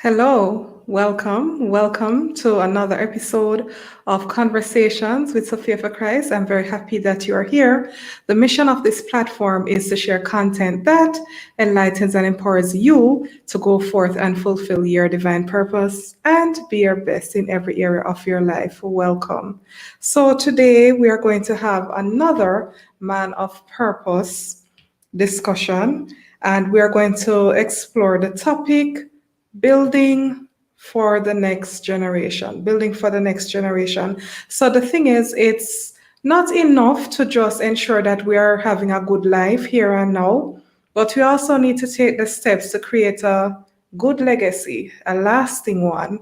Hello, welcome to another episode of Conversations with Sophia4Christ. I'm very happy that you are here. The mission of this platform is to share content that enlightens and empowers you to go forth and fulfill your divine purpose and be your best in every area of your life. Welcome. So today we are going to have another Man of Purpose discussion, and we are going to explore the topic building for the next generation. Building for the next generation. So the thing is, it's not enough to just ensure that we are having a good life here and now, but we also need to take the steps to create a good legacy, a lasting one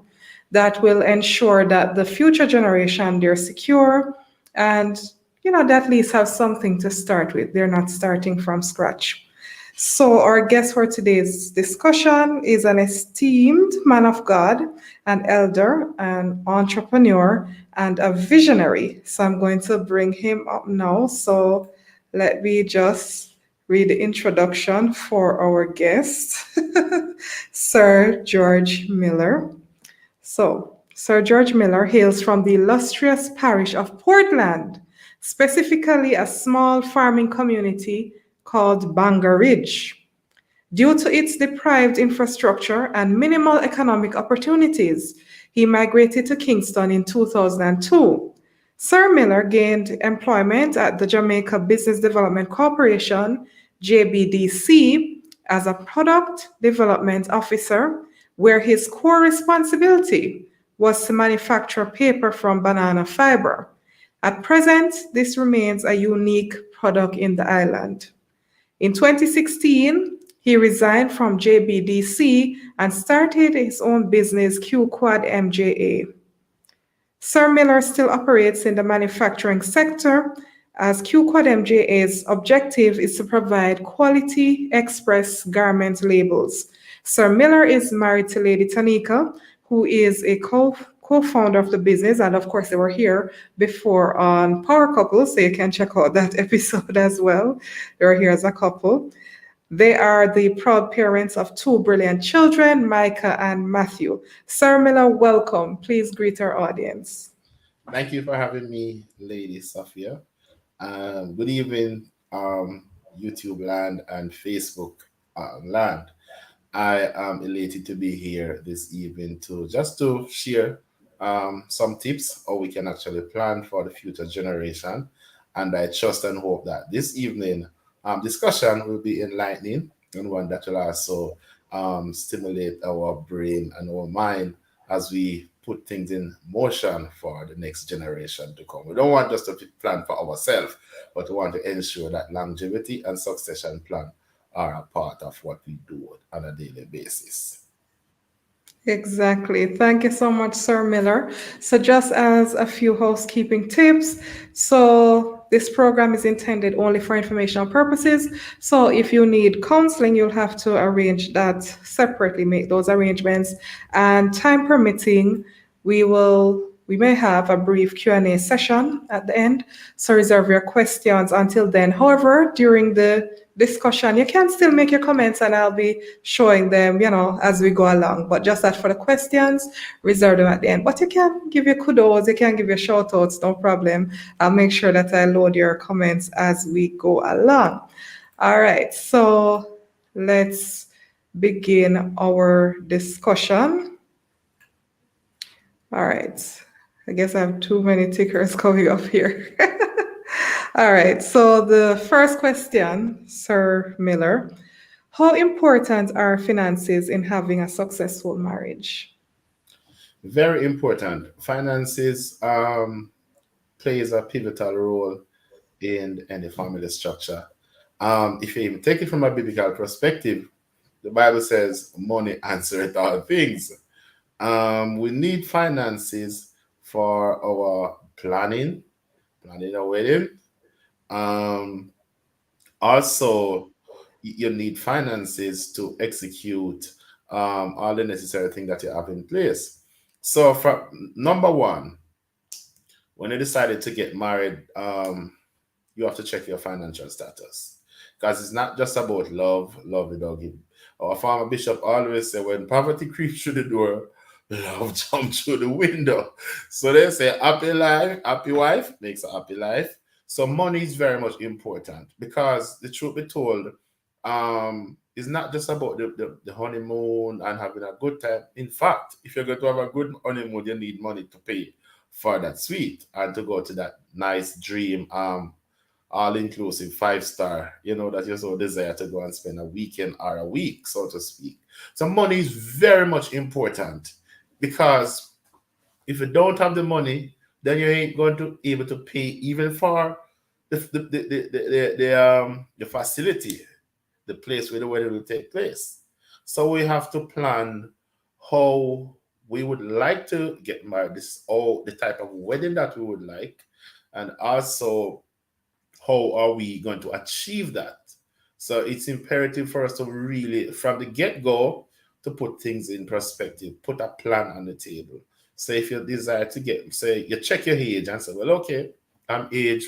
that will ensure that the future generation, they're secure and they at least have something to start with. They're not starting from scratch. So, our guest for today's discussion is an esteemed man of God, an elder, an entrepreneur, and a visionary. So, I'm going to bring him up now. So, let me just read the introduction for our guest, Sir George Miller. So, Sir George Miller hails from the illustrious parish of Portland, specifically a small farming community called Bangor Ridge. Due to its deprived infrastructure and minimal economic opportunities, he migrated to Kingston in 2002. Sir Miller gained employment at the Jamaica Business Development Corporation, JBDC, as a product development officer, where his core responsibility was to manufacture paper from banana fiber. At present, this remains a unique product in the island. In 2016, he resigned from JBDC and started his own business, QQUAD-MJA. Sir Miller still operates in the manufacturing sector, as QQUAD-MJA's objective is to provide quality express garment labels. Sir Miller is married to Lady Tanika, who is a co-founder of the business, and of course they were here before on Power Couple, so you can check out that episode as well. They were here as a couple. They are the proud parents of two brilliant children, Micah and Matthew. Sir Miller, welcome. Please greet our audience. Thank you for having me, Lady Sophia. Good evening, YouTube land and Facebook land. I am elated to be here this evening to share some tips how we can actually plan for the future generation. And I trust and hope that this evening discussion will be enlightening and one that will also stimulate our brain and our mind as we put things in motion for the next generation to come. We don't want just to plan for ourselves, but we want to ensure that longevity and succession plan are a part of what we do on a daily basis. Exactly. Thank you so much, Sir Miller. So, just as a few housekeeping tips, so this program is intended only for informational purposes. So, if you need counseling, you'll have to arrange that separately, make those arrangements. And time permitting, we may have a brief Q&A session at the end. So, reserve your questions until then. However, during the discussion, you can still make your comments and I'll be showing them, as we go along. But just that for the questions, reserve them at the end. But you can give your kudos, you can give your shout outs, no problem. I'll make sure that I load your comments as we go along. All right, so let's begin our discussion. All right, I guess I have too many tickers coming up here. All right, so the first question, Sir Miller, how important are finances in having a successful marriage? Very important. Finances plays a pivotal role in any family structure. If you even take it from a biblical perspective, the Bible says money answereth all things. We need finances for our planning a wedding. Um, Also, you need finances to execute all the necessary things that you have in place. So, for number one, when you decided to get married, you have to check your financial status because it's not just about love without Our former bishop always said, when poverty creeps through the door, love jumps through the window. So they say, happy life, happy wife makes a happy life. So money is very much important because the truth be told, it's not just about the honeymoon and having a good time. In fact, if you're going to have a good honeymoon, you need money to pay for that suite and to go to that nice dream all inclusive 5 star, that you so desire to go and spend a weekend or a week, so to speak. So money is very much important because if you don't have the money, then you ain't going to be able to pay even for the facility, the place where the wedding will take place. So we have to plan how we would like to get married. This is all the type of wedding that we would like, and also how are we going to achieve that? So it's imperative for us to really, from the get-go, to put things in perspective, put a plan on the table. So if you desire to get, say, you check your age and say, well, okay, I'm age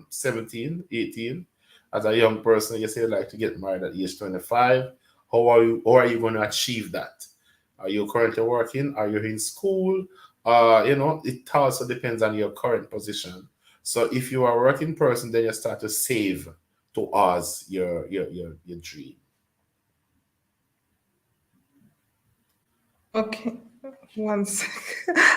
17, 18. As a young person, you say you like to get married at age 25. How are you going to achieve that? Are you currently working? Are you in school? It also depends on your current position. So if you are a working person, then you start to save towards your dream. Okay, one sec.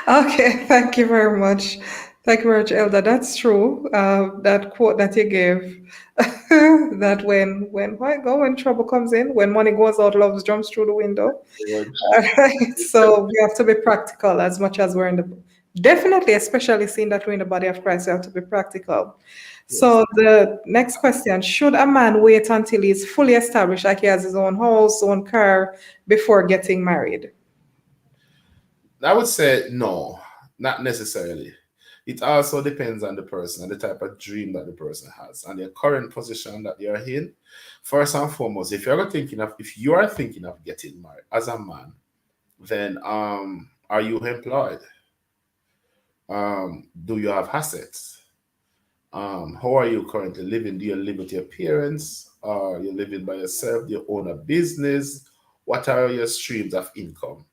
Okay, thank you very much. Thank you very much, Elder. That's true. That quote that you gave, that when trouble comes in, when money goes out, love jumps through the window. All right. So we have to be practical as much as we're in the definitely, especially seeing that we're in the body of Christ, we have to be practical. Yes. So the next question, should a man wait until he's fully established, like he has his own house, own car, before getting married? I would say no, not necessarily. It also depends on the person and the type of dream that the person has and the current position that they are in. First and foremost, if you are thinking of getting married as a man, then are you employed? Do you have assets? How are you currently living? Do you live with your parents? Are you living by yourself? Do you own a business? What are your streams of income?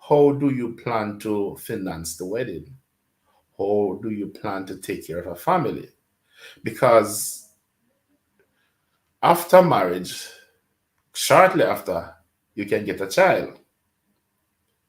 How do you plan to finance the wedding? How do you plan to take care of a family? Because after marriage, shortly after, you can get a child.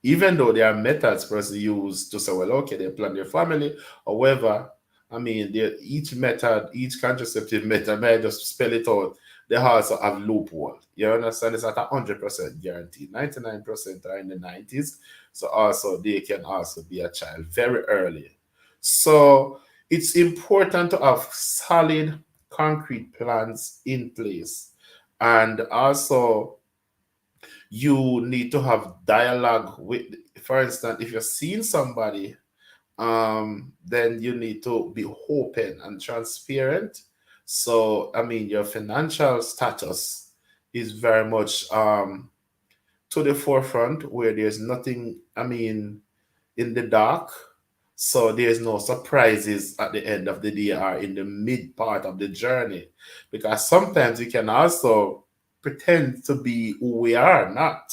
Even though there are methods for us to use to say, well, okay, they plan their family. However, I mean, each method, each contraceptive method, may I just spell it out, they also have loophole. You understand? It's not 100% guaranteed. 99% are in the 90s. So also they can also be a child very early. So it's important to have solid, concrete plans in place. And also you need to have dialogue with, for instance, if you're seeing somebody, then you need to be open and transparent. So I mean your financial status is very much to the forefront, where there's nothing, I mean, in the dark. So there's no surprises at the end of the day or in the mid part of the journey. Because sometimes we can also pretend to be who we are not.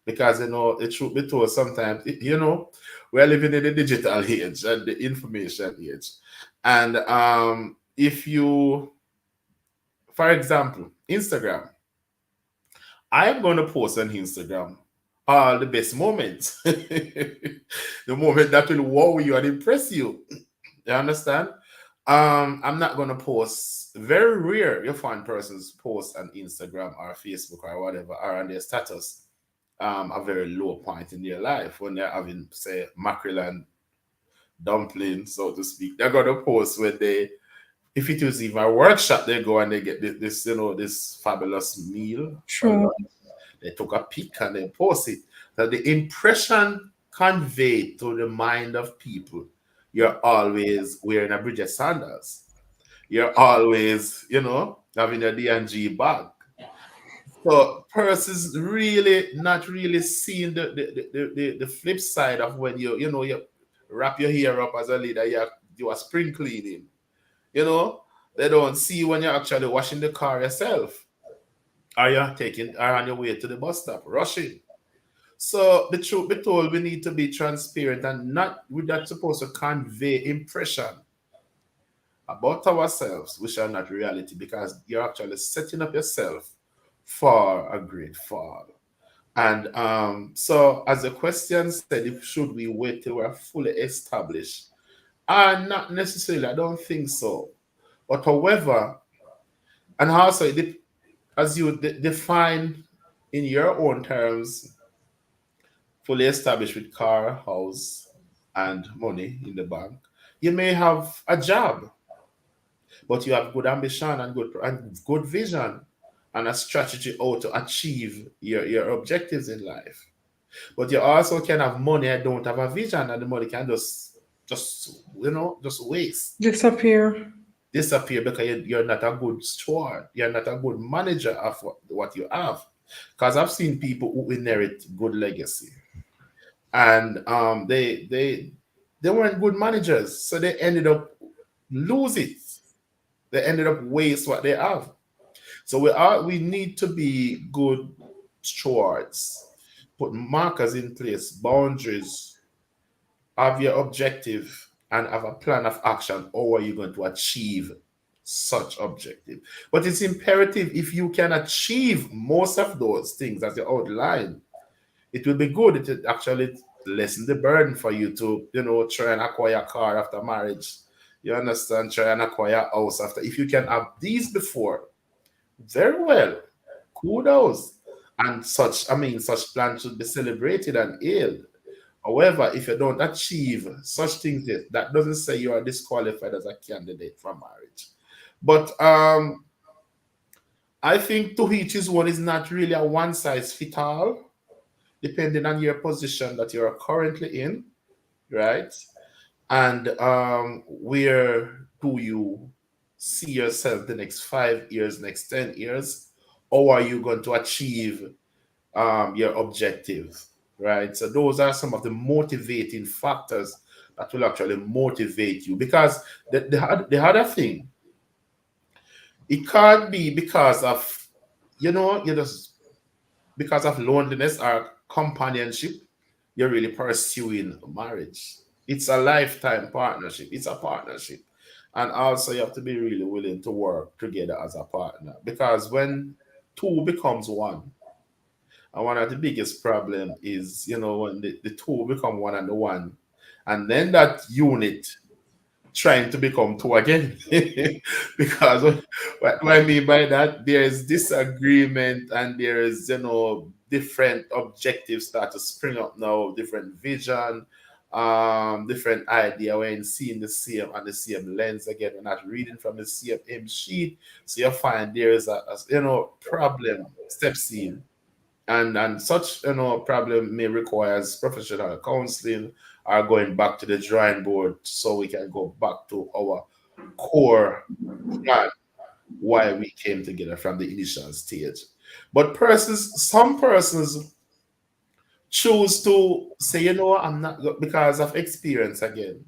Because the truth be told, sometimes we're living in the digital age and the information age. And if you, for example, Instagram, I'm going to post on Instagram all the best moments, the moment that will wow you and impress you. You understand? I'm not going to post. Very rare you find persons post on Instagram or Facebook or whatever, or on their status a very low point in their life when they're having, say, mackerel and dumpling, so to speak. They're going to post when they, if it was even a workshop, they go and they get this fabulous meal for True. lunch. They took a pic and they post it. That the impression conveyed to the mind of people, you're always wearing a Bridget Sanders. You're always, having a D&G bag. So persons really not really seeing the flip side of when you wrap your hair up as a leader, you are spring cleaning. You know, they don't see when you're actually washing the car yourself. Are you taking are on your way to the bus stop, rushing? So the truth be told, we need to be transparent and not we're not supposed to convey impression about ourselves, which are not reality, because you're actually setting up yourself for a great fall. And so, as the question said, if should we wait till we're fully established? Not necessarily. I don't think so. But however, and also as you define in your own terms, fully established with car, house, and money in the bank, you may have a job, but you have good ambition and good vision and a strategy how to achieve your objectives in life. But you also can have money and don't have a vision, and the money can just waste, Disappear. disappear, because you're not a good steward, you're not a good manager of what you have. Because I've seen people who inherit good legacy, and they weren't good managers, so they ended up lose it. They ended up waste what they have. So we need to be good stewards, put markers in place, boundaries, have your objective, and have a plan of action. How are you going to achieve such objective? But it's imperative, if you can achieve most of those things as you outline, it will be good. It will actually lessen the burden for you to, try and acquire a car after marriage. You understand? Try and acquire a house after. If you can have these before, very well, kudos. And such plans should be celebrated and hailed. However, if you don't achieve such things yet, that doesn't say you are disqualified as a candidate for marriage. But I think to each his one is not really a one size fit all, depending on your position that you are currently in, right? And where do you see yourself the next 5 years, next 10 years? How are you going to achieve your objective, right? So those are some of the motivating factors that will actually motivate you. Because the other thing, it can't be because of, you just because of loneliness or companionship, you're really pursuing marriage. It's a lifetime partnership. It's a partnership. And also you have to be really willing to work together as a partner. Because when two becomes one, and one of the biggest problem is, when the two become one and the one, and then that unit trying to become two again. Because what I mean by that, there is disagreement and there is, different objectives start to spring up now, different vision, different idea when seeing the same and the same lens again. We're not reading from the same sheet. So you find there is problem step seen, and such problem may requires professional counseling or going back to the drawing board so we can go back to our core plan, why we came together from the initial stage. But some persons choose to say, I'm not, because of experience again.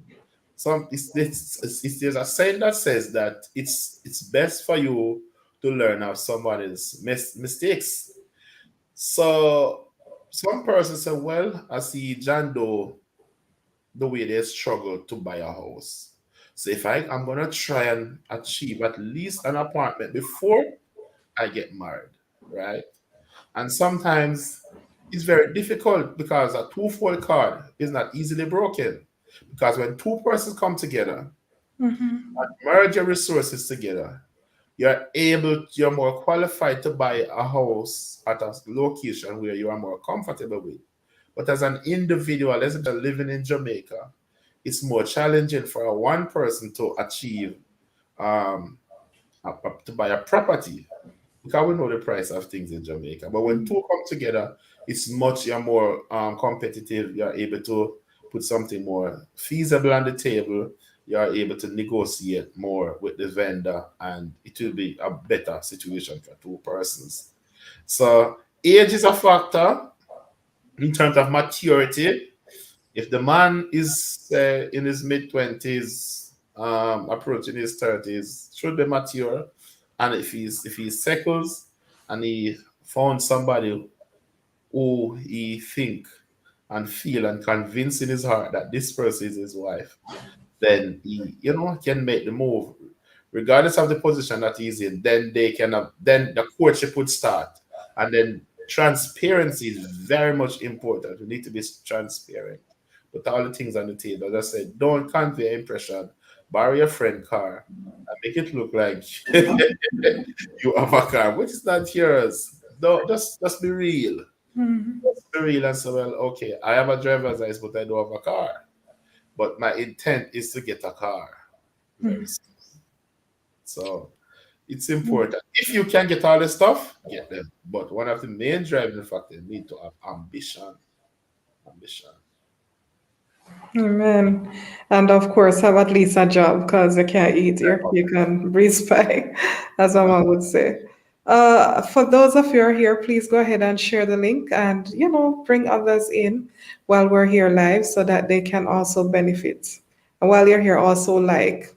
There's a saying that says that it's best for you to learn of somebody's mistakes. So some persons say, well, I see John Doe the way they struggle to buy a house. So if I'm gonna try and achieve at least an apartment before I get married, right? And sometimes it's very difficult because a twofold card is not easily broken. Because when two persons come together, merge your resources together, you're more qualified to buy a house at a location where you are more comfortable with. But as an individual, especially living in Jamaica, it's more challenging for a one person to achieve um, to buy a property, because we know the price of things in Jamaica. But when two come together, it's much you're more competitive. You're able to put something more feasible on the table. You're able to negotiate more with the vendor, and it will be a better situation for two persons. So age is a factor in terms of maturity. If the man is in his mid 20s, approaching his 30s, should be mature. And if he settles, and he found somebody who he think and feel and convince in his heart that this person is his wife, then he, can make the move, regardless of the position that he's in. Then they can have, then the courtship would start, and then transparency is very much important. We need to be transparent. Put all the things on the table. As I said, don't convey impression. Borrow your friend car and make it look like you have a car, which is not yours. Don't just be real. Just be real and say, well, okay, I have a driver's license, but I don't have a car. But my intent is to get a car. Very simple. So it's important. If you can get all the stuff, get them. But one of the main driving factors need to have ambition. Ambition. Amen. And of course, have at least a job because you can't eat here. You can breeze by, as my mom would say. For those of you who are here, please go ahead and share the link and, bring others in while we're here live so that they can also benefit. And while you're here, also like,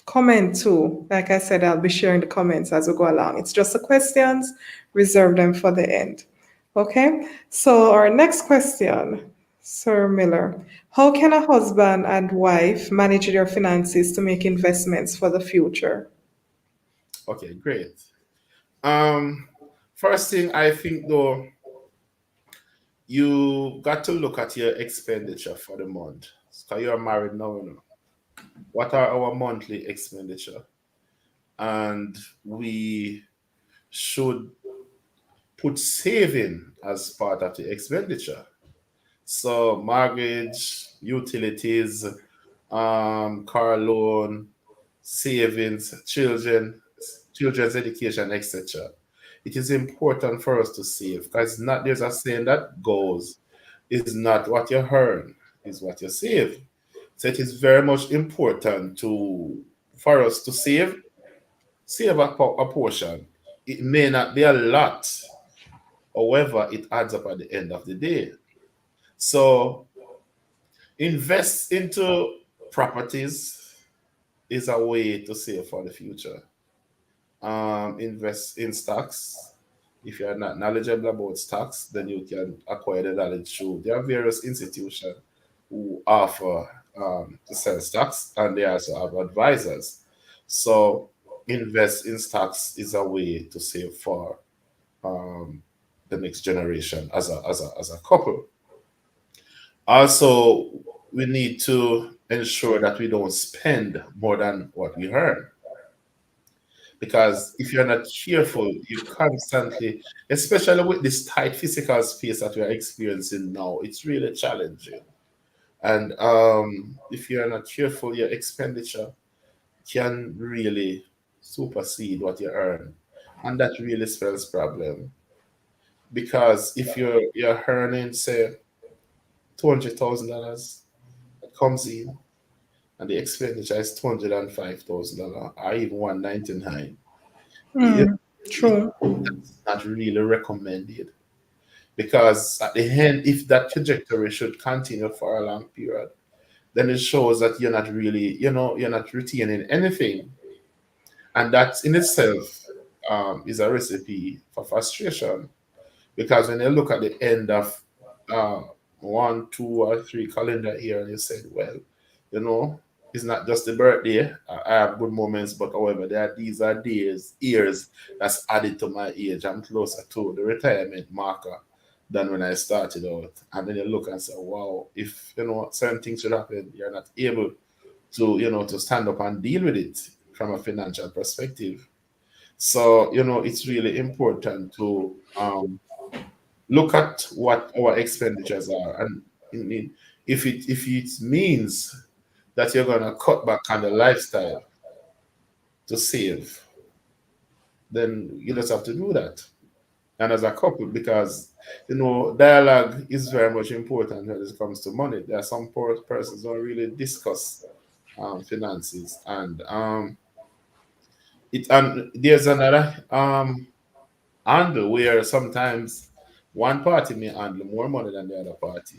comment too. Like I said, I'll be sharing the comments as we go along. It's just the questions, reserve them for the end. Okay, so our next question, Sir Miller. How can a husband and wife manage their finances to make investments for the future? Okay, great. First thing I think though, you got to look at your expenditure for the month. Because you're married now, what are our monthly expenditure? And we should put saving as part of the expenditure. So mortgage, utilities, car loan, savings, children's education, etc. It is important for us to save because not there's a saying that goes is not what you earn, is what you save. So it is very much important to for us to save a portion. It may not be a lot, however, it adds up at the end of the day. So invest into properties is a way to save for the future. Invest in stocks. If you are not knowledgeable about stocks, then you can acquire the knowledge through. There are various institutions who offer to sell stocks, and they also have advisors. So invest in stocks is a way to save for um, the next generation as a couple. Also, we need to ensure that we don't spend more than what we earn. Because if you're not careful, you constantly, especially with this tight physical space that we're experiencing now, it's really challenging. And if you're not careful, your expenditure can really supersede what you earn. And that really spells problem. Because if you're earning, say, $200,000 that comes in, and the expenditure is $205,000 or even 199, it's True. not really recommended because at the end, if that trajectory should continue for a long period, then it shows that you're not really, you're not retaining anything, and that in itself is a recipe for frustration. Because when you look at the end of uh, 1, 2, or 3 calendar year, and you said, well, you know, it's not just the birthday. I have good moments, but however, these are days, years that's added to my age. I'm closer to the retirement marker than when I started out. And then you look and say, wow, if certain things should happen, you're not able to, to stand up and deal with it from a financial perspective. So, it's really important to look at what our expenditures are, and if it means that you're going to cut back on the lifestyle to save, then you just have to do that. And as a couple, because dialogue is very much important when it comes to money. There are some poor persons who don't really discuss finances, and there's another angle where sometimes one party may handle more money than the other party.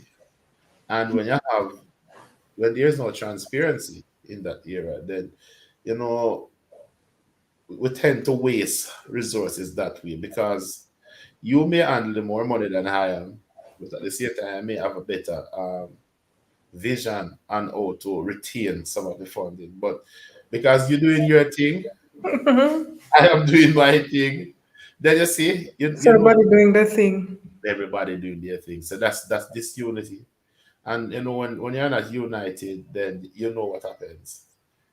And when there's no transparency in that area, then you know we tend to waste resources that way because you may handle more money than I am, but at the same time, I may have a better vision on how to retain some of the funding. But because you're doing your thing, I am doing my thing. Then you see, So you know, everybody doing their thing. everybody doing their thing. So that's disunity. And when you're not united, then you know what happens.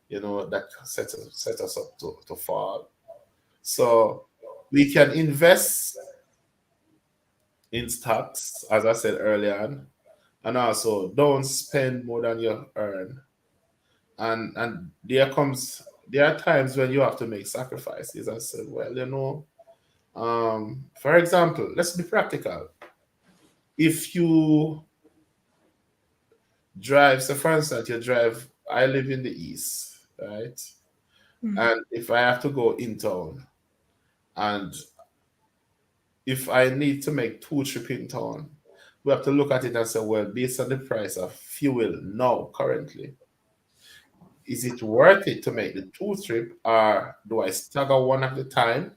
You know that set us up to fall. So we can invest in stocks, as I said earlier on, and also don't spend more than you earn. And there are times when you have to make sacrifices. I said, well, for example, let's be practical. If you drive, so for instance, you drive, I live in the east, right? And if I have to go in town, and if I need to make two trips in town, we have to look at it and say, well, based on the price of fuel now, currently, is it worth it to make the two trip, or do I stagger one at a time?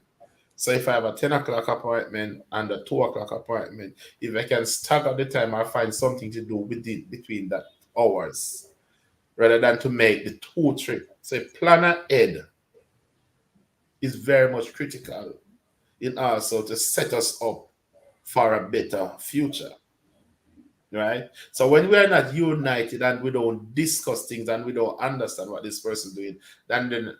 So if I have a 10 o'clock appointment and a 2 o'clock appointment, if I can stagger the time, I find something to do within between that hours rather than to make the two trip. So plan ahead is very much critical in also to set us up for a better future. Right? So when we are not united and we don't discuss things and we don't understand what this person is doing, then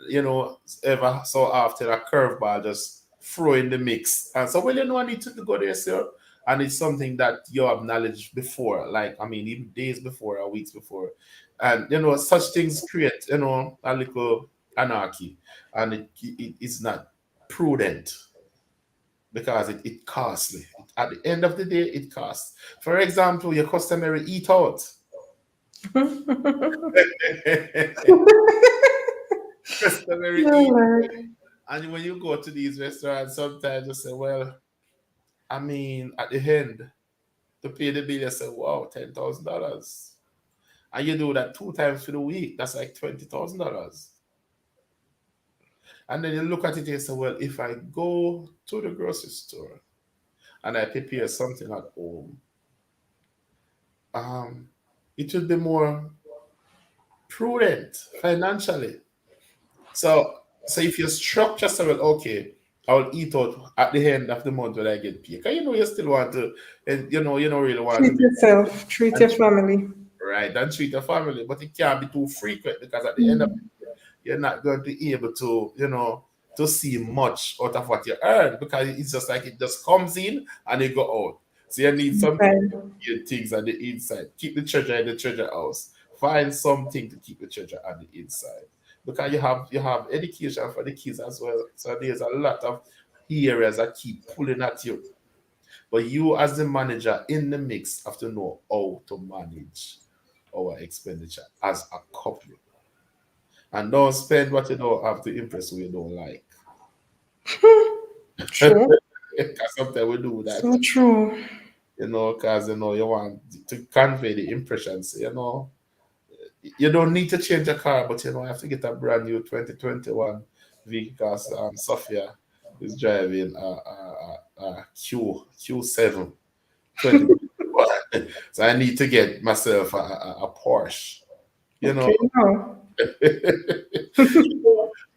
ever so often a curveball just throw in the mix. And so I need to go there, sir. And it's something that you have knowledge before, like I mean, even days before or weeks before. And such things create, a little anarchy, and it's not prudent because it costly. At the end of the day, it costs. For example, your customary eat out. Customary Oh, eat. Lord. And when you go to these restaurants, sometimes you say, well, I mean, at the end, to pay the bill, you say, wow, $10,000. And you do that 2 times for the week, that's like $20,000. And then you look at it and say, well, if I go to the grocery store and I prepare something at home, um, it will be more prudent financially. So if you structure so well, okay, I will eat out at the end of the month when I get paid. Because you still want to, and you don't really want to Treat be yourself, treat and your family. right and treat your family, but it can't be too frequent because at the end of the year, you're not going to be able to, to see much out of what you earn because it's just like it just comes in and it go out. So you need something Right. to keep things on the inside. Keep the treasure in the treasure house. Find something to keep the treasure on the inside. Because you have education for the kids as well. So there's a lot of areas that keep pulling at you. But you as the manager in the mix have to know how to manage our expenditure as a couple. And don't spend what you don't have to impress who you don't like. True. Because sometimes we do that, So true. because you want to convey the impressions, you don't need to change a car, but you have to get a brand new 2021 vehicle because Sophia is driving a Q7 2021. So I need to get myself a Porsche, you know. Okay, now.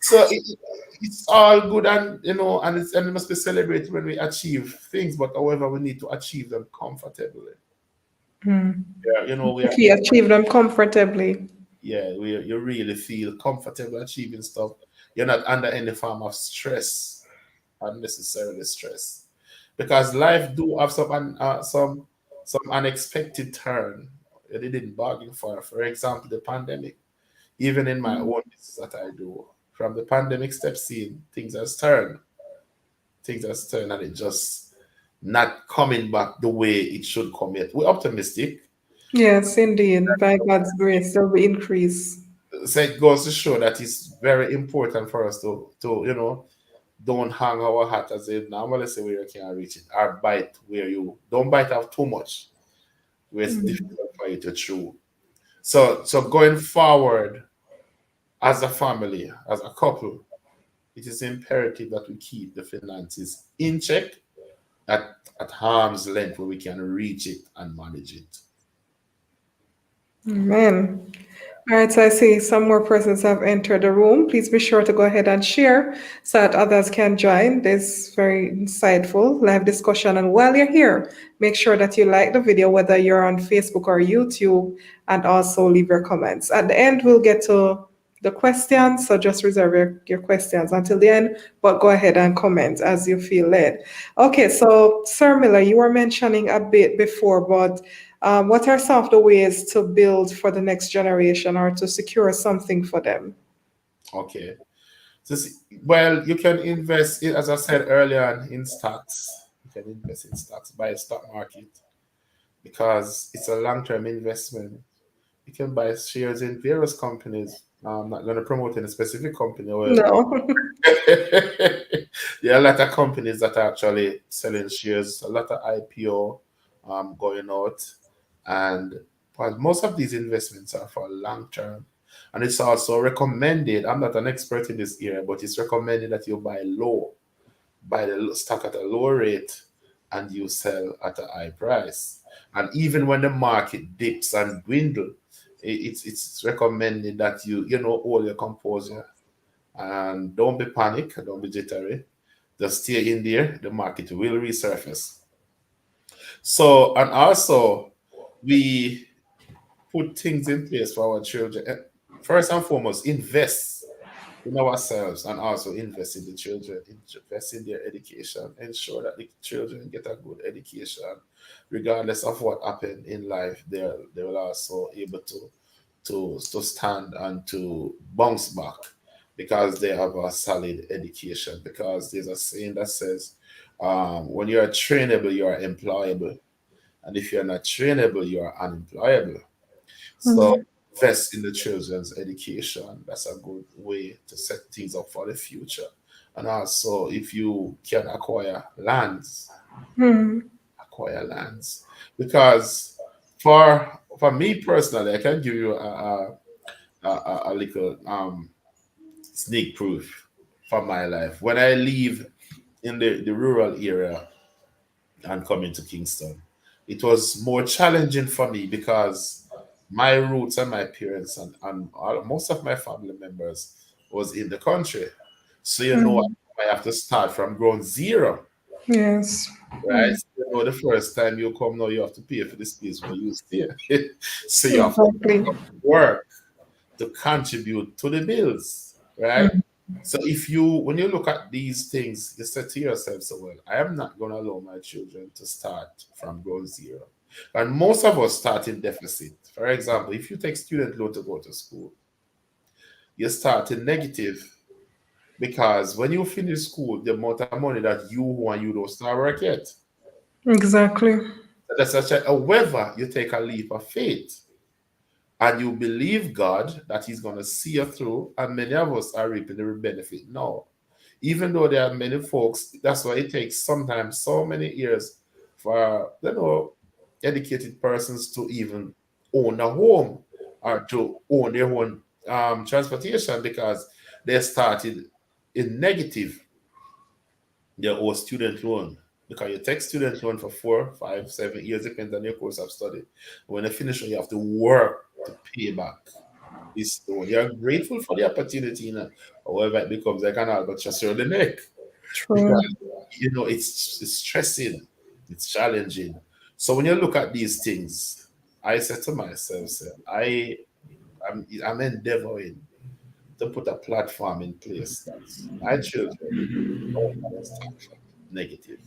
So it's all good and and it must be celebrated when we achieve things, but however we need to achieve them comfortably. Yeah, we are If you achieve them comfortably. yeah, you really feel comfortable achieving stuff. You're not under any form of stress, unnecessarily stress, because life do have some unexpected turn that they didn't bargain for. For example, the pandemic. Even in my own business that I do, from the pandemic steps in, things has turned, and it just not coming back the way it should come yet. We're optimistic. Yes, indeed. By God's grace, there'll be increase. So it goes to show that it's very important for us to don't hang our hat as if normally say where you can't reach it or bite where you don't bite off too much where it's difficult for you to chew. So going forward as a family, as a couple, it is imperative that we keep the finances in check at arm's length where we can reach it and manage it. Amen. All right, so I see some more persons have entered the room. Please be sure to go ahead and share so that others can join this very insightful live discussion. And while you're here, make sure that you like the video, whether you're on Facebook or YouTube, and also leave your comments. At the end, we'll get to the questions, so just reserve your questions until the end, but go ahead and comment as you feel led. Okay, so Sir Miller, you were mentioning a bit before, but what are some of the ways to build for the next generation or to secure something for them? Okay. Well, you can invest in, as I said earlier, in stocks. You can invest in stocks, buy a stock market because it's a long-term investment. You can buy shares in various companies. I'm not going to promote any specific company. Well, No. there are a lot of companies that are actually selling shares, a lot of IPO going out. And but most of these investments are for long term. And it's also recommended, I'm not an expert in this area, but it's recommended that you buy the stock at a lower rate and you sell at a high price. And even when the market dips and dwindle, it's recommended that you hold your composure and don't be panic, don't be jittery. Just stay in there. The market will resurface. So, and also, we put things in place for our children. First and foremost, invest in ourselves and also invest in the children, invest in their education, ensure that the children get a good education, regardless of what happened in life. They will also able to stand and to bounce back because they have a solid education. Because there's a saying that says, when you are trainable, you are employable, and if you're not trainable, you are unemployable. So invest in the children's education. That's a good way to set things up for the future. And also, if you can acquire lands, because for me personally, I can give you a little sneak proof from my life. When I live in the rural area and come into Kingston, it was more challenging for me because my roots and my parents and most of my family members was in the country. So I have to start from ground zero, Yes, right? So, the first time you come now, you have to pay for the space where you stay. So you have to exactly. work to contribute to the bills, right? So when you look at these things, you say to yourself, so well, I am not going to allow my children to start from ground zero. And most of us start in deficit. For example, if you take student loan to go to school, you start in negative because when you finish school, the amount of money that you want, you don't start work yet. Exactly. That's such a, however, you take a leap of faith and you believe God that He's going to see you through, and many of us are reaping the benefit now. Even though there are many folks, that's why it takes sometimes so many years for educated persons to even own a home or to own their own transportation because they started in negative. They owe student loan because you take student loan for 4, 5, 7 years, depends on your course of study. When you finish, you have to work to pay back this loan. You're grateful for the opportunity, however, it becomes like an albatross around the neck True. because it's stressing, it's challenging. So when you look at these things, I said to myself, say, I'm endeavoring to put a platform in place that my children don't have to start from negative.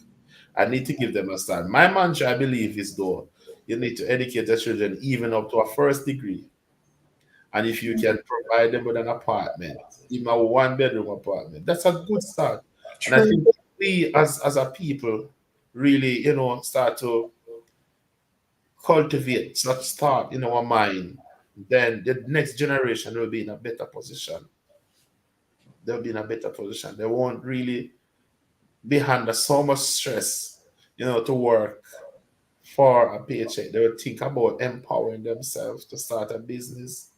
I need to give them a start. My mantra, I believe, is though you need to educate the children even up to a first degree. And if you can provide them with an apartment, even a one-bedroom apartment, that's a good start. And I True. think we as a people really, start to cultivate such thought in our mind, then the next generation will be in a better position. They'll be in a better position. They won't really be under so much stress, to work for a paycheck. They will think about empowering themselves to start a business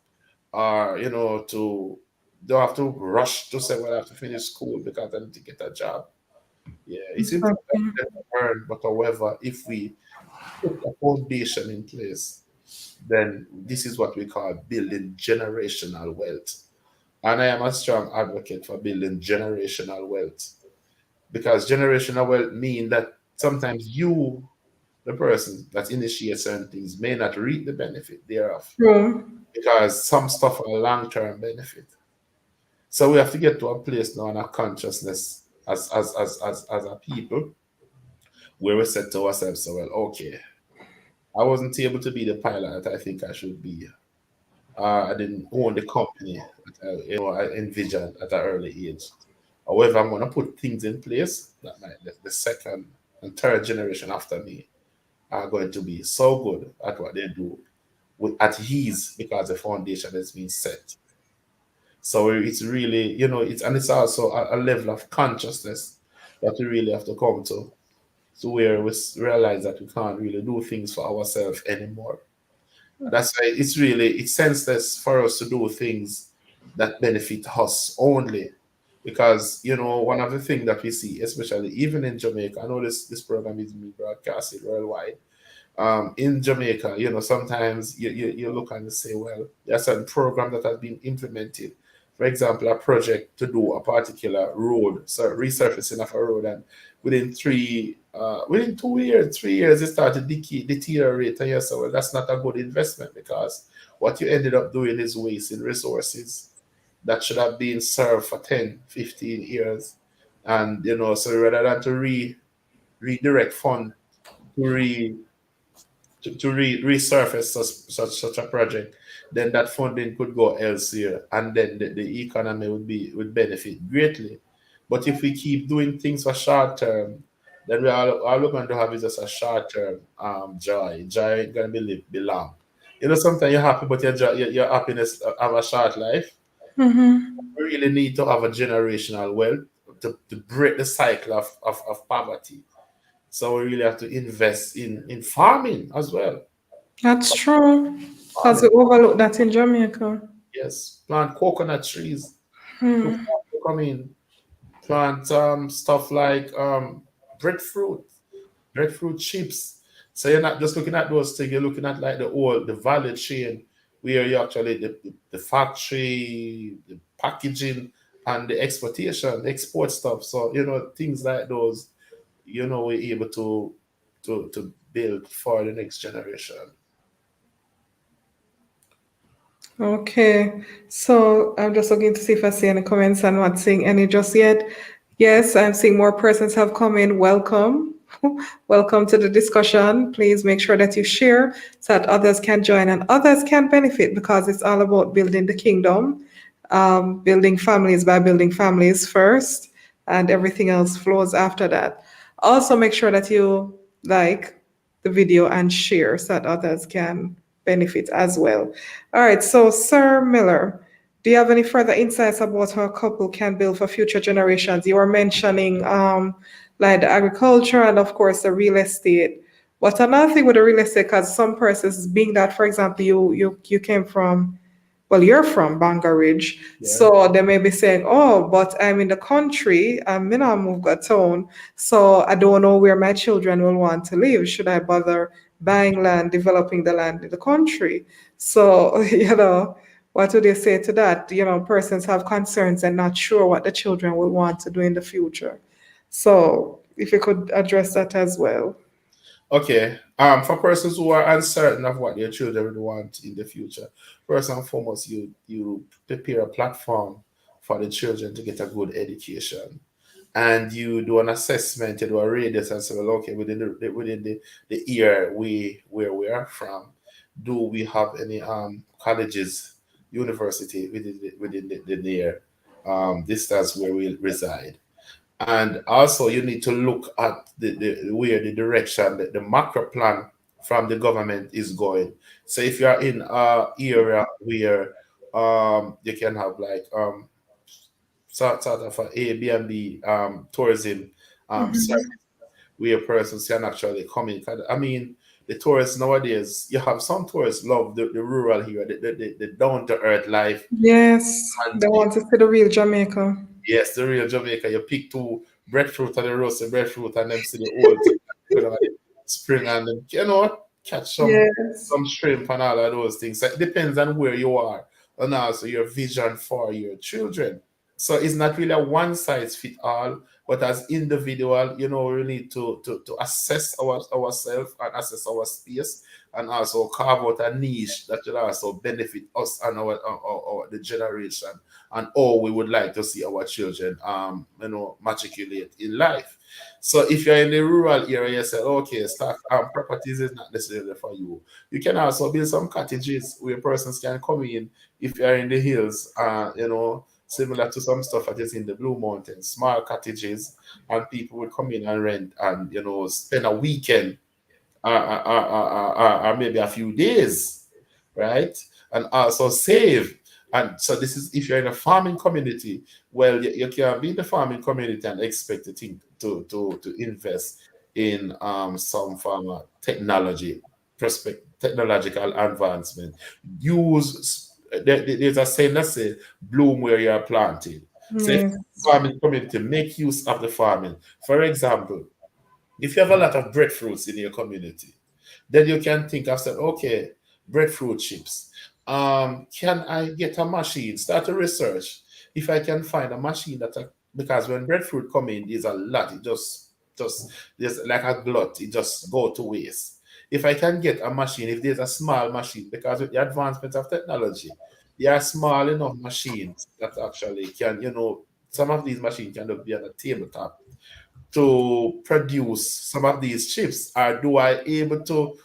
or, to don't have to rush to say, well, I have to finish school because I need to get a job. Yeah, it's important Exactly. to earn, but however, if we put a foundation in place, then this is what we call building generational wealth. And I am a strong advocate for building generational wealth because generational wealth mean that sometimes you, the person that initiates certain things, may not reap the benefit thereof True. because some stuff are long-term benefit. So we have to get to a place now in our consciousness as a people where we said to ourselves, so well, okay, I wasn't able to be the pilot that I think I should be. I didn't own the company that I envisioned at an early age. However, I'm going to put things in place that the second and third generation after me are going to be so good at what they do with at ease because the foundation has been set. So it's really, it's also a level of consciousness that we really have to come to where we realize that we can't really do things for ourselves anymore. That's why it's senseless for us to do things that benefit us only. Because, one of the things that we see, especially even in Jamaica, I know this program is being broadcasted worldwide. In Jamaica, sometimes you look and you say, well, there's a certain program that has been implemented. For example, a project to do a particular road, so resurfacing of a road, and within 2 years, 3 years, it started to deteriorate. And you say, well, that's not a good investment because what you ended up doing is wasting resources that should have been served for 10, 15 years. And, so rather than to redirect fund to resurface such a project, then that funding could go elsewhere, and then the economy would benefit greatly. But if we keep doing things for short term, then all we're going to have is just a short term joy. Joy ain't gonna be long. Sometimes you're happy, but your happiness have a short life. Mm-hmm. We really need to have a generational wealth to break the cycle of poverty. So we really have to invest in farming as well. That's true. Because Farming, we overlook that in Jamaica. yes. Plant coconut trees. To Hmm. come in, plant stuff like breadfruit, breadfruit chips. So you're not just looking at those things, you're looking at like the value chain where you actually the factory, the packaging and the exportation, the export stuff. So things like those, we're able to build for the next generation. Okay, so I'm just looking to see if I see any comments. I'm not seeing any just yet. Yes, I'm seeing more persons have come in. Welcome. Welcome to the discussion. Please make sure that you share so that others can join and others can benefit because it's all about building the kingdom, building families by building families first, and everything else flows after that. Also, make sure that you like the video and share so that others can benefit as well. All right, so Sir Miller, do you have any further insights about how a couple can build for future generations? You were mentioning like the agriculture and of course the real estate. But another thing with the real estate, because some persons, being that, for example, you came from, well, you're from Bangor Ridge, Yeah. so they may be saying, "Oh, but I'm in the country. I'm in a move got town, so I don't know where my children will want to live. Should I bother buying land, developing the land in the country?" So, what would you say to that? Persons have concerns and not sure what the children will want to do in the future. So, if you could address that as well. Okay. For persons who are uncertain of what their children would want in the future, first and foremost, you prepare a platform for the children to get a good education, and you do an assessment, you do a radius, and say, well, okay, within the year where we are from, do we have any colleges, university within the near distance where we reside? And also, you need to look at where the direction, the macro plan from the government is going. So if you are in a area where you can have like sort of a Airbnb tourism service where persons can actually come in. I mean, the tourists nowadays, you have some tourists love the rural here, the down to earth life. Yes, And they want to see the real Jamaica. yes, the real Jamaica. You pick two breadfruit and the roasted breadfruit and them see the old thing. You know, the spring and then, catch Yes, some shrimp and all of those things. So it depends on where you are and also your vision for your children. So it's not really a one size fit all, but as individual, we need to assess ourselves and assess our space and also carve out a niche that will also benefit us and our the generation and how we would like to see our children matriculate in life. So if you're in the rural area, you say, okay, stock properties is not necessarily for you. You can also build some cottages where persons can come in if you're in the hills, similar to some stuff that is in the Blue Mountains, small cottages, and people would come in and rent and spend a weekend or maybe a few days, right? And also save. And so this is if you're in a farming community, well, you can be in the farming community and expect to think to invest in some form of technological advancement. There's a saying that says bloom where you are planted. So if yes, farming community make use of the farming. For example, if you have a lot of breadfruits in your community, then you can think of saying, okay, breadfruit chips. Can I get a machine? Start a research. If I can find a machine because when breadfruit come in, there's a lot. It just there's like a glut. It just go to waste. If I can get a machine, if there's a small machine, because with the advancement of technology, there are small enough machines that actually can, some of these machines can be on a tabletop to produce some of these chips, or do I able to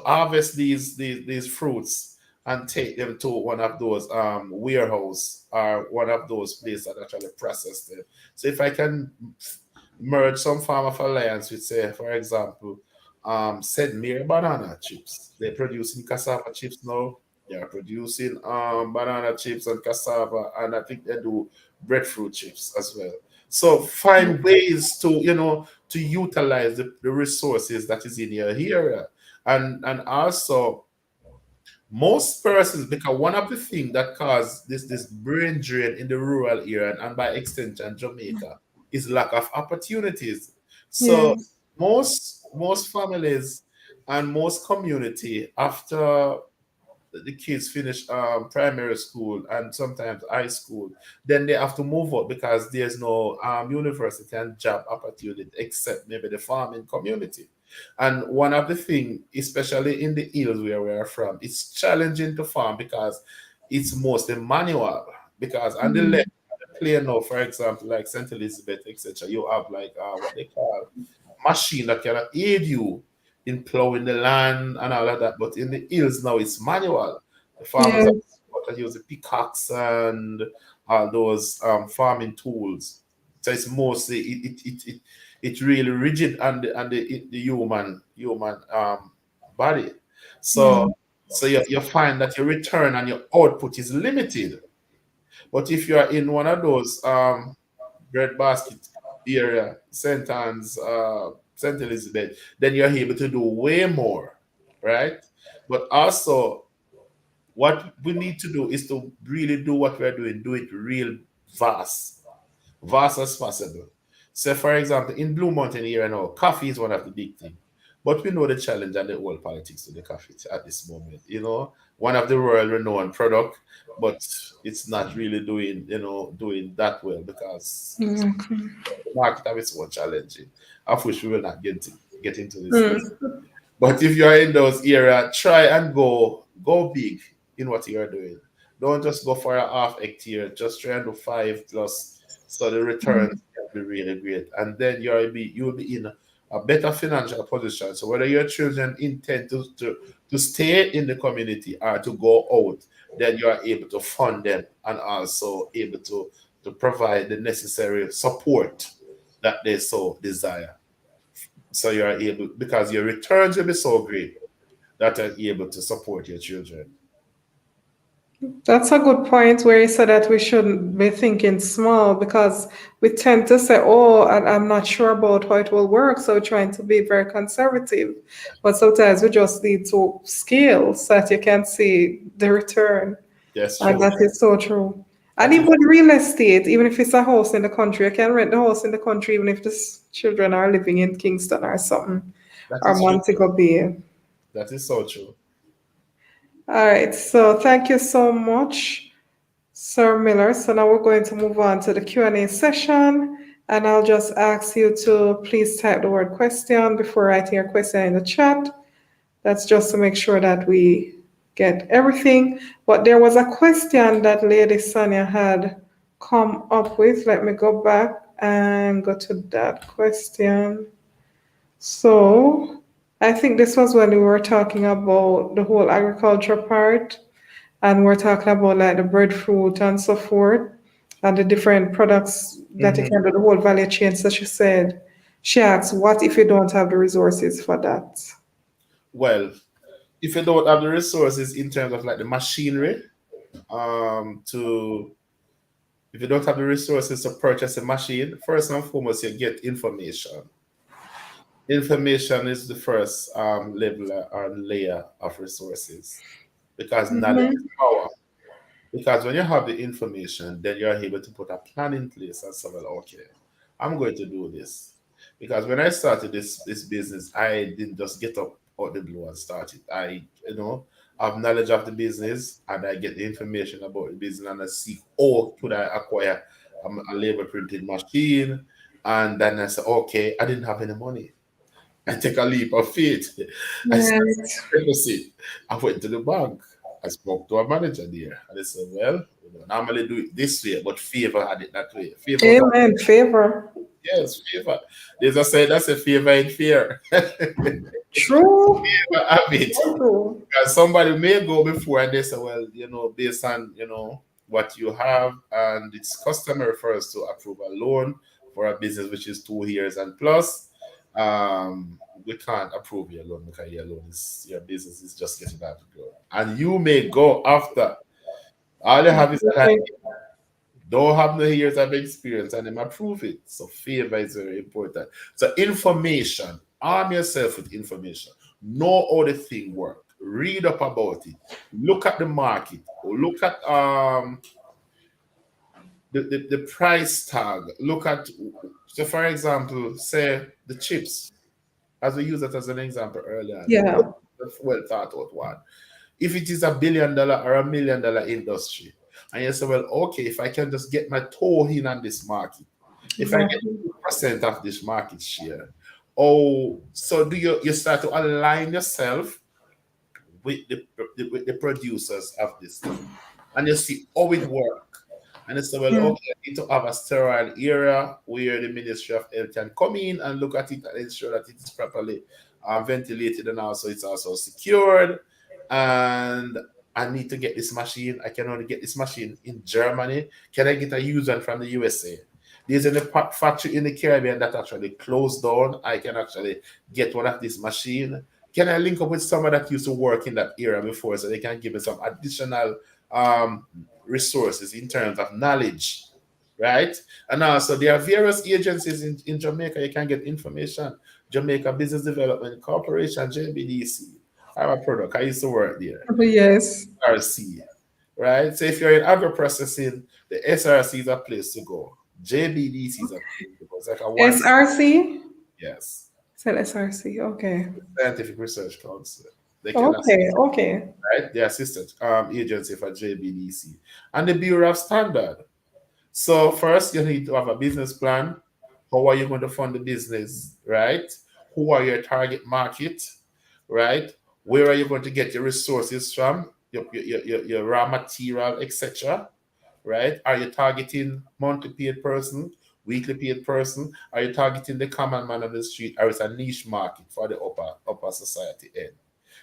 harvest these fruits and take them to one of those warehouse or one of those places that actually process them. So if I can merge some form of alliance with, say, for example, St. Mary banana chips. They're producing cassava chips now. They are producing banana chips and cassava, and I think they do breadfruit chips as well. So find ways to utilize the resources that is in your area. And also most persons, because one of the things that cause this brain drain in the rural area and by extension Jamaica is lack of opportunities. So yes, most families and most community after the kids finish primary school and sometimes high school, then they have to move out because there's no university and job opportunity except maybe the farming community. And one of the things, especially in the hills where we are from, it's challenging to farm because it's mostly manual. Because on the left, on the plain now, for example, like St. Elizabeth, etc., you have like what they call machine that can aid you in plowing the land and all of that. But in the hills now, it's manual. The farmers yes, are using pickaxe and all those farming tools. So it's mostly it's really rigid on the human body. yeah, So you find that your return and your output is limited. But if you are in one of those breadbasket area, St. Anne's, St. Elizabeth, then you're able to do way more, right? But also, what we need to do is to really do what we're doing, do it real vast, vast as possible. So, for example, in Blue Mountain area now, coffee is one of the big things. But we know the challenge and the old politics of the coffee at this moment. One of the world renowned product, but it's not really doing that well because exactly. the market have its own challenging, of which we will not get into this now. Mm. But if you're in those areas, try and go big in what you're doing. Don't just go for a half hectare. Just try and do 5 plus, so the returns can be really great. And then you'll be in a better financial position. So whether your children intend to stay in the community or to go out, then you are able to fund them and also able to provide the necessary support that they so desire. So you are able, because your returns will be so great that you're able to support your children. That's a good point where you said that we shouldn't be thinking small because we tend to say, oh, I'm not sure about how it will work. So we're trying to be very conservative. But sometimes we just need to scale so that you can see the return. Yes, And true. that is so true. And That is even real estate, even if it's a house in the country, I can rent the house in the country even if the children are living in Kingston or something, that or is true. Montego Bay. That is so true. All right, so thank you so much, Sir Miller. So now we're going to move on to the Q&A session, and I'll just ask you to please type the word question before writing your question in the chat. That's just to make sure that we get everything. But there was a question that Lady Sonia had come up with. Let me go back and go to that question. So I think this was when we were talking about the whole agriculture part, and we're talking about like the breadfruit and so forth, and the different products that you Mhm. can do, the whole value chain. So she asked, what if you don't have the resources for that? Well, if you don't have the resources in terms of like the machinery, to if you don't have the resources to purchase a machine, first and foremost, you get information. Information is the first level or layer of resources because knowledge is power. Because when you have the information, then you're able to put a plan in place and say, well, okay, I'm going to do this. Because when I started this business, I didn't just get up out the blue and start it. I have knowledge of the business and I get the information about the business and I see, oh, could I acquire a labor printing machine? And then I say, okay, I didn't have any money. I take a leap of faith. I started Yes. a deposit. I went to the bank. I spoke to a manager there. And they said, well, we don't normally do it this way, but favor had it that way. Favor was, Amen. Favor. yes, favor. There's a say that's a favor in fear. True. Have it. So true. Because somebody may go before and they say, well, based on, what you have, and it's customary for us to approve a loan for a business which is 2 years and plus. We can't approve your loan because your business is just getting out of grow. And you may go after. All you have is an idea. Okay. Don't have no years of experience and them approve it. So favor is very important. So information, arm yourself with information. Know how the thing work. Read up about it. Look at the market. Or look at the price tag. Look at, so for example, say the chips, as we use that as an example earlier. Yeah. Well thought out one. If it is $1 billion or $1 million industry, and you say, well, okay, if I can just get my toe in on this market, if I get Exactly. 2% of this market share, oh, so do you start to align yourself with the producers of this thing, and you see how it work, and you say, well, Yeah. okay, I need to have a sterile area where the Ministry of Health can come in and look at it and ensure that it is properly ventilated and also it's also secured. And I need to get this machine. I can only get this machine in Germany. Can I get a user from the USA? There's a factory in the Caribbean that actually closed down. I can actually get one of this machine. Can I link up with someone that used to work in that area before so they can give me some additional um, resources in terms of knowledge, right? And also there are various agencies in Jamaica you can get information. Jamaica Business Development Corporation, JBDC. I have a product. I used to work there. Yes. SRC, right? So if you're in agro processing, the SRC is a place to go. JBDC is a place to go. It's like a one. SRC? Yes, Said SRC. Okay. Scientific Research Council. They can Okay. assist, Okay. right? The assistant agency for JBDC and the Bureau of Standard. So first, you need to have a business plan. How are you going to fund the business, right? Who are your target market, right? Where are you going to get your resources from, your raw material, etc., right? Are you targeting monthly paid person, weekly paid person? Are you targeting the common man on the street, or is a niche market for the upper society end?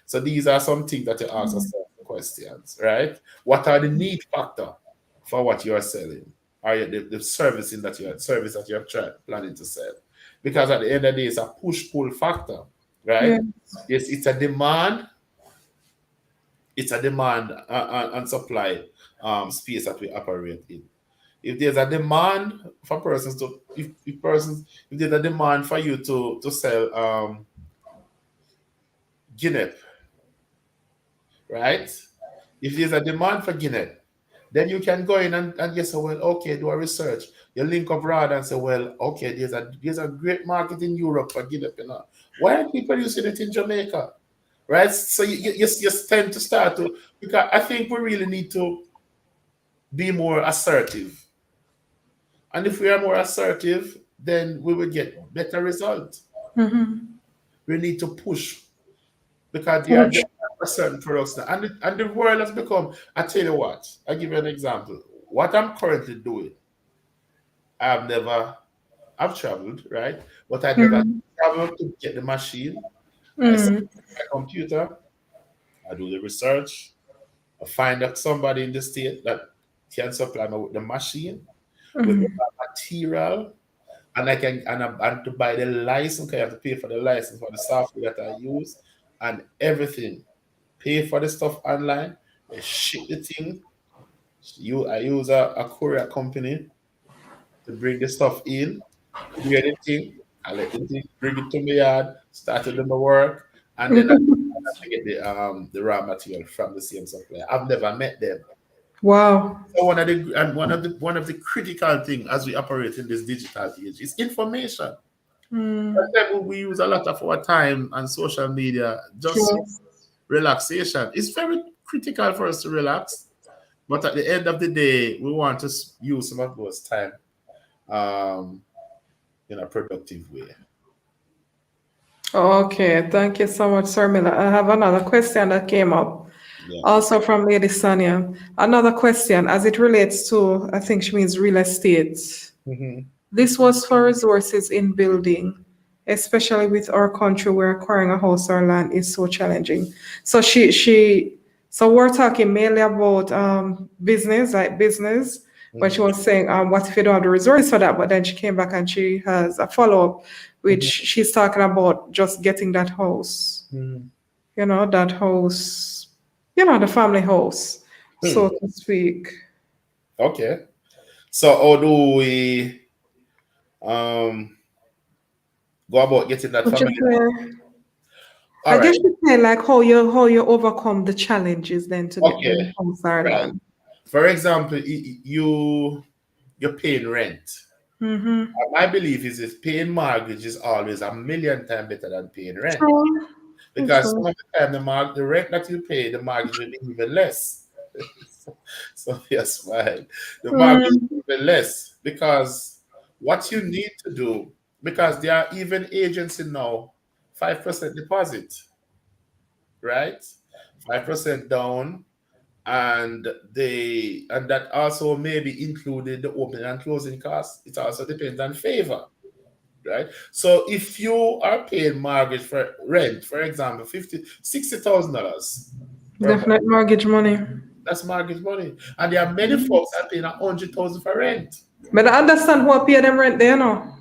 So these are some things that you ask yourself questions, right? What are the need factor for what you are selling? Are you the service that you're planning to sell? Because at the end of the day, it's a push pull factor, Yeah. right? Yes, it's a demand It's a demand and supply space that we operate in. If there's a demand for persons to, if there's a demand for you to sell Guinea, right? If there's a demand for Guinea, then you can go in and just say, well, okay, do a research. You link up rather and say, well, okay, there's a great market in Europe for Guinea. Why aren't we producing it in Jamaica? Right? So you tend to start to, because I think we really need to be more assertive. And if we are more assertive, then we will get better results. We need to push because there Push. are certain products now. And the world has become, I tell you what, I'll give you an example. What I'm currently doing, I've never, I've traveled, right? But I never Mm. traveled to get the machine. I set Mm. my computer, I do the research, I find out somebody in the state that can supply me with the machine, with the Mm. material, and I can and to buy the license, 'cause I have to pay for the license for the software that I use and everything. Pay for the stuff online, they ship the thing. I use a courier company to bring the stuff in, clear the thing, I let the thing bring it to my yard, start to do my work, and then I get the raw material from the same supplier. I've never met them. Wow. So one of the critical thing as we operate in this digital age is information. Mm. Sometimes we use a lot of our time and social media just for True. relaxation. It's very critical for us to relax, but at the end of the day, we want to use some of those time um, in a productive way. Okay, thank you so much, Sir Miller. I have another question that came up, Yeah. also from Lady Sonia. Another question as it relates to, I think she means real estate. Mhm. This was for resources in building, especially with our country where acquiring a house or land is so challenging. So so we're talking mainly about business, like business, but she Mhm. was saying, what if you don't have the resources for that? But then she came back and she has a follow-up, which Mhm. she's talking about just getting that house, Mhm. that house, the family house, so Hmm. to speak. Okay. So how do we um, go about getting that Which is family? where All I guess right. you say like how you overcome the challenges then to get Okay. the house or Right. land. For example, you're paying rent. Mm-hmm. My belief is paying mortgage is always a million times better than paying rent. True. Because True. some of the time the rent that you pay, the mortgage will be even less. So yes, why the mortgage Mm. will be less because what you need to do, because there are even agency now, 5% deposit, right? 5% down, and that also maybe included the opening and closing costs. It also depends on favor, right? So if you are paying mortgage for rent, for example, $60,000 per month, Definite mortgage money. that's mortgage money. And there are many folks that paying 100,000 for rent. But I understand who pay them rent there. I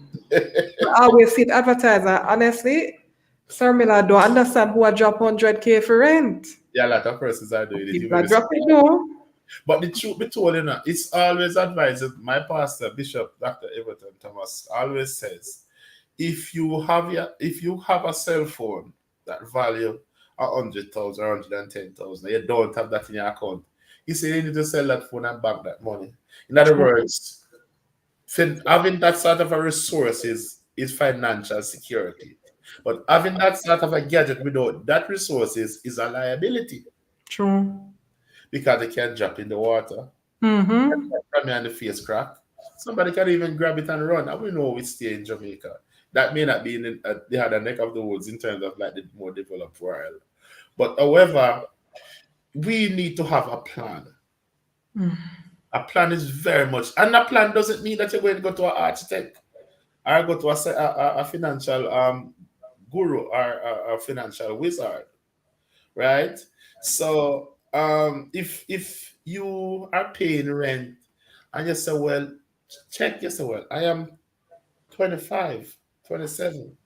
always see it advertised. And honestly, Sir Miller don't understand who a drop 100K for rent. Yeah, a lot of persons are doing it, People even are the drop it small. though. But the truth be told, it's always advised. My pastor, Bishop Dr. Everton Thomas, always says, if you have a cell phone that value 100,000 or 110,000, you don't have that in your account. He said you need to sell that phone and bank that money. In other True. words, having that sort of a resource is financial security. But having that sort of a gadget without that resources is a liability True. because it can drop in the water. Mm-hmm. From me on the face crack. Somebody can even grab it and run. And we know we stay in Jamaica. That may not be in the other neck of the woods in terms of like the more developed world. But however, we need to have a plan. A plan is very much, and a plan doesn't mean that you're going to go to an architect or go to a financial guru or a financial wizard, right? So if you are paying rent and you say, well, check, you say, well, I am 25, 27.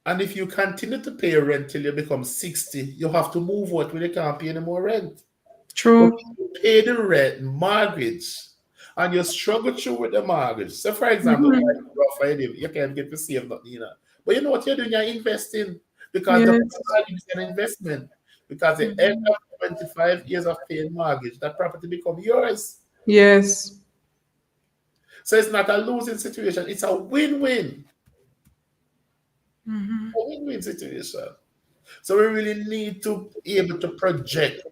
And if you continue to pay rent till you become 60, you have to move out when you can't pay any more rent. But True. if you pay the rent, mortgage, and you struggle through with the mortgage. So, for example, Mhm. you can't get to save nothing, But you know what you're doing? You're investing because the Yes. mortgage is an investment. Because at the end of 25 years of paying mortgage, that property become yours. Yes. So it's not a losing situation, it's a win-win. A win-win situation. So we really need to be able to project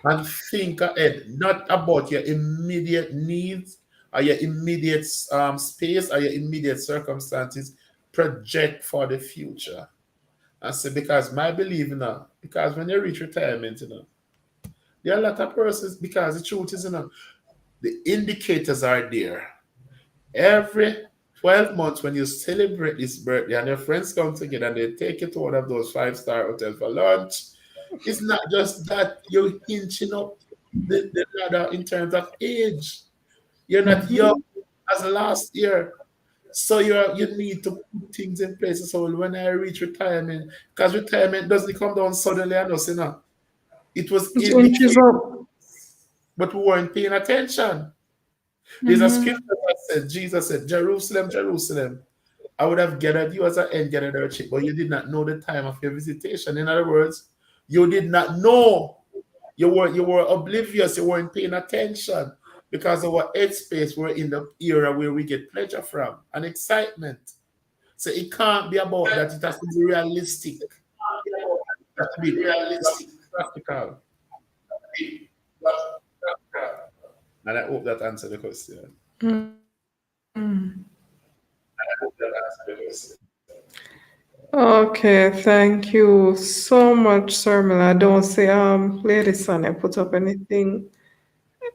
and think ahead, not about your immediate needs or your immediate space or your immediate circumstances. Project for the future. And say, because my belief, because when you reach retirement, there are a lot of persons, because the truth is, the indicators are there. Every 12 months, when you celebrate this birthday and your friends come together and they take you to one of those five-star hotels for lunch, it's not just that you're inching up the ladder in terms of age. You're not young Mhm. as last year. So you need to put things in place. So when I reach retirement, because retirement doesn't come down suddenly and us, It was It inches indicated, up. but we weren't paying attention. There's a Mhm. scripture that said, Jesus said, Jerusalem, Jerusalem, I would have gathered you as an end gathered a sheep, but you did not know the time of your visitation. In other words, you did not know. You were oblivious, you weren't paying attention because our headspace were in the era where we get pleasure from and excitement. So it can't be about that, it has to be realistic. It has to be practical. And I hope that answered the question. Mm. Okay, thank you so much, Sir Miller. I don't see Lady Sonia put up anything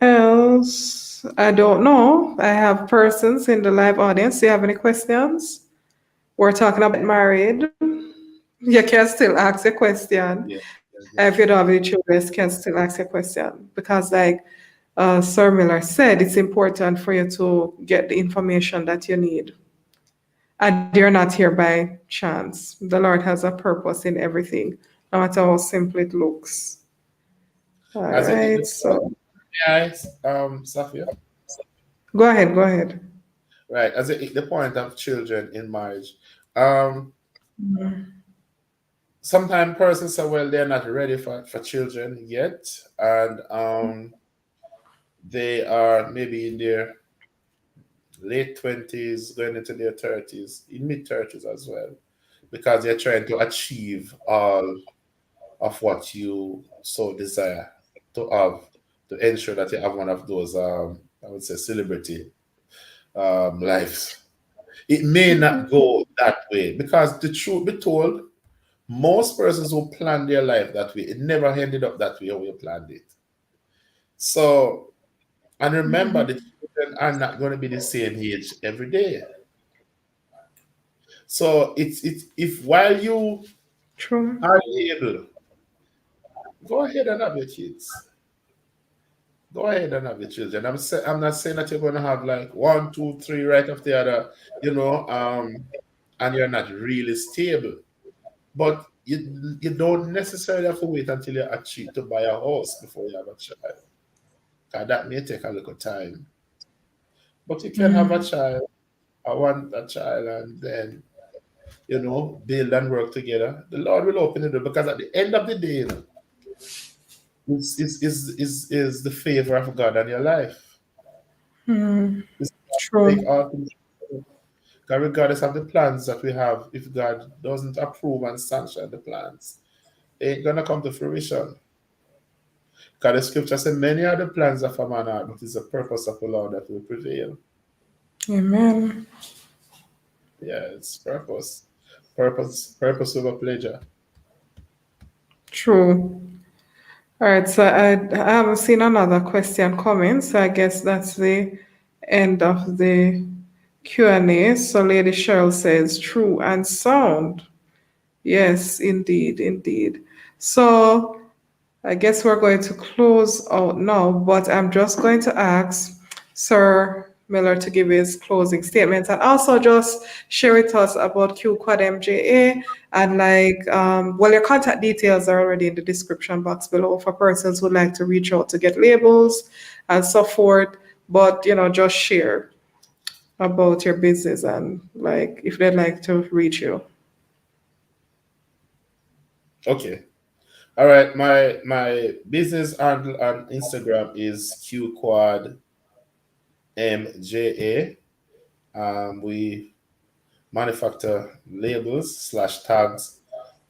else. I don't know. I have persons in the live audience. Do you have any questions? We're talking about married. You can still ask a question. Yeah. If you don't have any children, you can still ask a question. Because like Sir Miller said, it's important for you to get the information that you need. And you're not here by chance. The Lord has a purpose in everything, no matter how simple it looks. All As it right, the point, so Sophia, go ahead, go ahead. right? As it the point of children in marriage, um, sometimes persons say, well, they're not ready for children yet, and they are maybe in their late 20s, going into their 30s, in mid 30s as well, because they're trying to achieve all of what you so desire to have, to ensure that you have one of those, I would say, celebrity lives. It may not go that way because the truth be told, most persons who plan their life that way, it never ended up that way how you planned it. So, and remember, the children are not going to be the same age every day. So it's if while you True. are able, go ahead and have your kids. Go ahead and have your children. I'm not saying that you're going to have like one, two, three right after the other, and you're not really stable. But you don't necessarily have to wait until you achieve to buy a house before you have a child. 'Cause that may take a little time. But you can have a child, I want a child, and then build and work together. The Lord will open the door because at the end of the day, is the favor of God on your life. It's True. make all things because regardless of the plans that we have, if God doesn't approve and sanction the plans, it ain't gonna come to fruition. Because the scripture says, many are the plans of a man heart, but it's the purpose of the Lord that will prevail. Amen. Yeah, it's purpose. Purpose over pleasure. True. All right, so I haven't seen another question coming, so I guess that's the end of the Q&A. So Lady Cheryl says, true and sound. Yes, indeed, indeed. So I guess we're going to close out now, but I'm just going to ask Sir Miller to give his closing statements, and also just share with us about QQUAD-MJA and well, your contact details are already in the description box below for persons who'd like to reach out to get labels and so forth. But just share about your business and if they'd like to reach you. Okay. All right. My business handle on Instagram is QQUAD-MJA. We manufacture labels / tags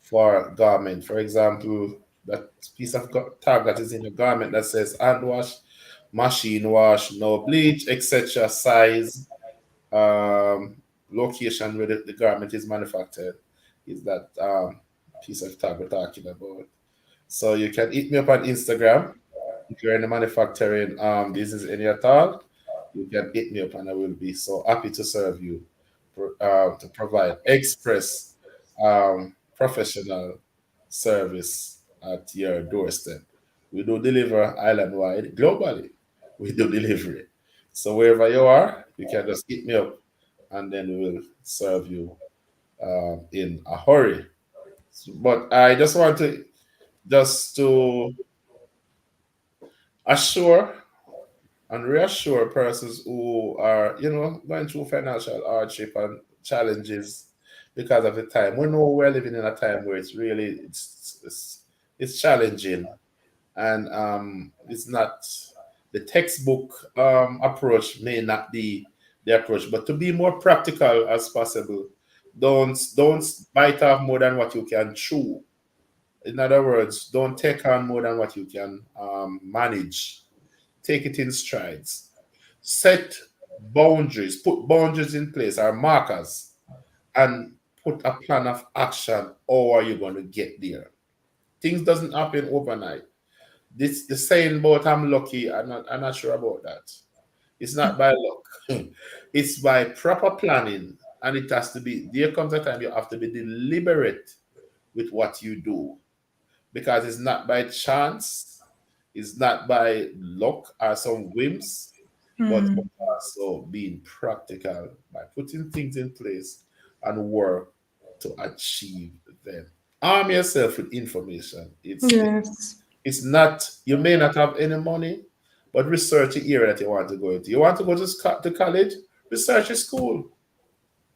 for garment. For example, that piece of tag that is in the garment that says hand wash, machine wash, no bleach, etc. Size, location where the garment is manufactured is that piece of tag we're talking about. So you can hit me up on Instagram if you're in the manufacturing business any at all. You can hit me up and I will be so happy to serve you to provide express professional service at your doorstep. We do deliver island wide, globally. We do delivery. So wherever you are, you can just hit me up and then we will serve you in a hurry. But I just want to assure and reassure persons who are, going through financial hardship and challenges because of the time. We know we're living in a time where it's really it's challenging, and it's not the textbook approach may not be the approach, but to be more practical as possible. Don't bite off more than what you can chew. In other words, don't take on more than what you can manage. Take it in strides. Set boundaries, put boundaries in place or markers, and put a plan of action. How are you going to get there? Things doesn't happen overnight. This the saying about I'm lucky. I'm not sure about that. It's not by luck. It's by proper planning, and it has to be. There comes a time you have to be deliberate with what you do because it's not by chance, it's not by luck or some whims, but also being practical by putting things in place and work to achieve them. Arm yourself with information. Yes. It's not, you may not have any money, but research the area that you want to go into. You want to go to college, research a school.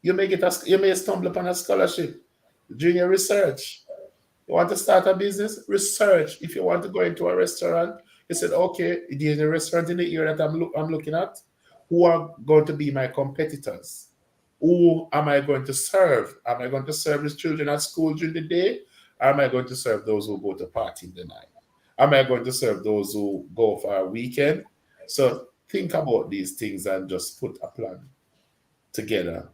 You may stumble upon a scholarship, junior research. You want to start a business? Research. If you want to go into a restaurant, you said, okay, there's a restaurant in the area that I'm looking at. Who are going to be my competitors? Who am I going to serve? Am I going to serve the children at school during the day? Or am I going to serve those who go to party in the night? Am I going to serve those who go for a weekend? So think about these things and just put a plan together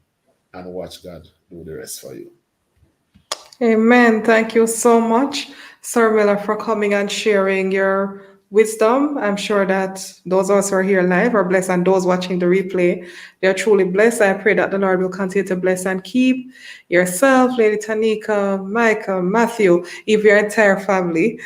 and watch God do the rest for you. Amen. Thank you so much, Sir Miller, for coming and sharing your wisdom. I'm sure that those of us who are here live are blessed, and those watching the replay, they're truly blessed. I pray that the Lord will continue to bless and keep yourself, Lady Tanika, Michael, Matthew, if your entire family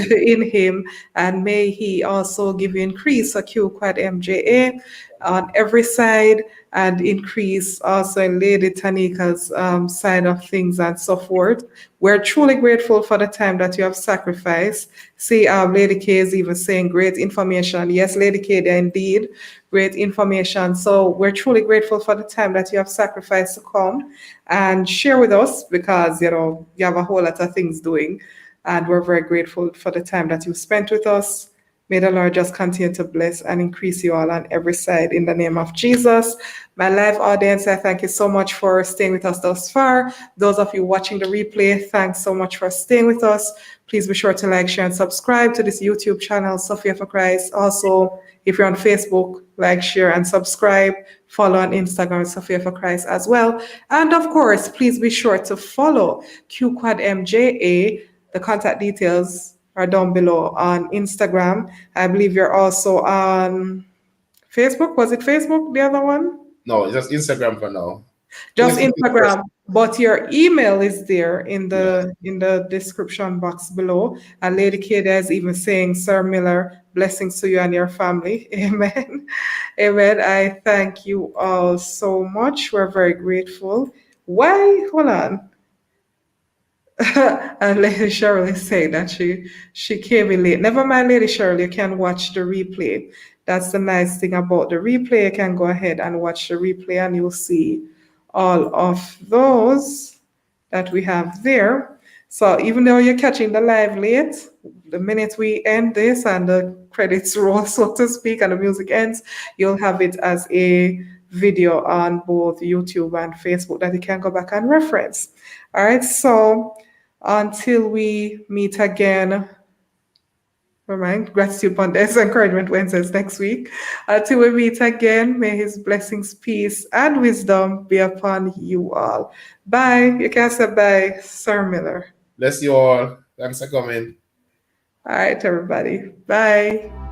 in Him, and may He also give you increase a QQUAD-MJA on every side, and increase also in Lady Tanika's side of things and so forth. We're truly grateful for the time that you have sacrificed. See, Lady K is even saying great information. Yes, Lady K, indeed, great information. So we're truly grateful for the time that you have sacrificed to come and share with us, because, you have a whole lot of things doing. And we're very grateful for the time that you spent with us. May the Lord just continue to bless and increase you all on every side in the name of Jesus. My live audience, I thank you so much for staying with us thus far. Those of you watching the replay, thanks so much for staying with us. Please be sure to like, share, and subscribe to this YouTube channel, Sophia4Christ. Also, if you're on Facebook, like, share, and subscribe. Follow on Instagram, Sophia4Christ as well. And of course, please be sure to follow QQUAD-MJA. The contact details are down below on Instagram. I believe you're also on Facebook. Was it Facebook, the other one? No, it's just Instagram for now. Just Facebook is first. Instagram. but your email is there in the description box below. And Lady Kada is even saying, Sir Miller, blessings to you and your family. Amen. Amen. I thank you all so much. We're very grateful. Why? Hold on. And Lady Shirley saying that she came in late. Never mind, Lady Shirley, you can watch the replay. That's the nice thing about the replay. You can go ahead and watch the replay and you'll see all of those that we have there. So even though you're catching the live late, the minute we end this and the credits roll, so to speak, and the music ends, you'll have it as a video on both YouTube and Facebook that you can go back and reference. All right, so until we meet again, remind gratitude Mondays, encouragement Wednesdays next week. Until we meet again, may his blessings, peace, and wisdom be upon you all. Bye. You can say bye, Sir Miller. Bless you all. Thanks for coming. All right, everybody. Bye.